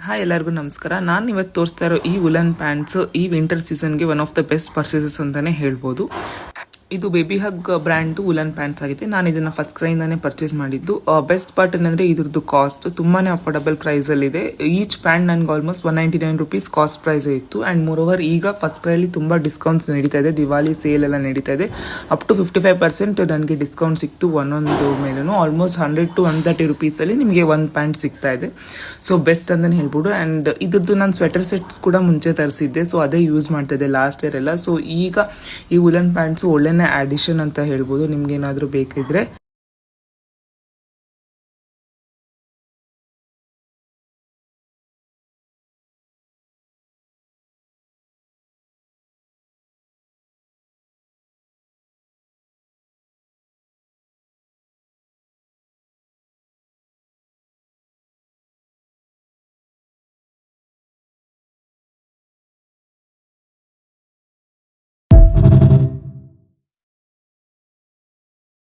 Hi ಎಲ್ಲರಿಗೂ ನಮಸ್ಕಾರ. ನಾನು ಇವತ್ತು ತೋರಿಸ್ತಾ ಇರೋ ಈ ವುಲನ್ ಪ್ಯಾಂಟ್ಸ್ ಈ ವಿಂಟರ್ ಸೀಸನ್ಗೆ one of the best purchases ಅಂತಲೇ ಹೇಳ್ಬೋದು. ಇದು baby hug brand woolen pants ಆಗಿದೆ. ನಾನು ಇದನ್ನು ಫಸ್ಟ್ ಕ್ರೈಯಿಂದಾನೇ ಪರ್ಚೇಸ್ ಮಾಡಿದ್ದು. ಬೆಸ್ಟ್ ಪಾರ್ಟ್ ಏನಂದರೆ ಇದ್ರದ್ದು ಕಾಸ್ಟ್ ತುಂಬಾ ಅಫೋರ್ಡಬಲ್ ಪ್ರೈಸಲ್ಲಿದೆ. ಈಚ್ ಪ್ಯಾಂಟ್ ನನಗೆ ಆಲ್ಮೋಸ್ಟ್ 199 ರುಪೀಸ್ ಕಾಸ್ಟ್ ಪ್ರೈಸೇ ಇತ್ತು. ಆ್ಯಂಡ್ ಮೋರೋವರ್ ಈಗ ಫಸ್ಟ್ ಕ್ರೈಲಿ ತುಂಬ ಡಿಸ್ಕೌಂಟ್ಸ್ ನಡೀತಾ ಇದೆ. ದಿವಾಲಿ ಸೇಲ್ ಎಲ್ಲ ನಡೀತಾ ಇದೆ. ಅಪ್ ಟು 55% ನನಗೆ ಡಿಸ್ಕೌಂಟ್ ಸಿಕ್ತು ಒಂದೊಂದು ಮೇಲೂ. ಆಲ್ಮೋಸ್ಟ್ 100 to 130 ರುಪೀಸಲ್ಲಿ ನಿಮಗೆ ಒಂದು ಪ್ಯಾಂಟ್ ಸಿಗ್ತಾ ಇದೆ. ಸೊ ಬೆಸ್ಟ್ ಅಂತಲೇ ಹೇಳ್ಬೋದು. ಆ್ಯಂಡ್ ಇದ್ರದ್ದು ನಾನು ಸ್ವೆಟರ್ ಸೆಟ್ಸ್ ಕೂಡ ಮುಂಚೆ ತರಿಸಿದ್ದೆ. ಸೊ ಅದೇ ಯೂಸ್ ಮಾಡ್ತಾ ಇದ್ದೆ ಲಾಸ್ಟ್ ಇಯರ್ ಎಲ್ಲ. ಸೊ ಈಗ ಈ ವುಲನ್ ಪ್ಯಾಂಟ್ಸು ಒಳ್ಳೆನೇ ಆಡಿಷನ್ ಅಂತ ಹೇಳ್ಬೋದು. ನಿಮ್ಗೇನಾದರೂ ಬೇಕಿದ್ರೆ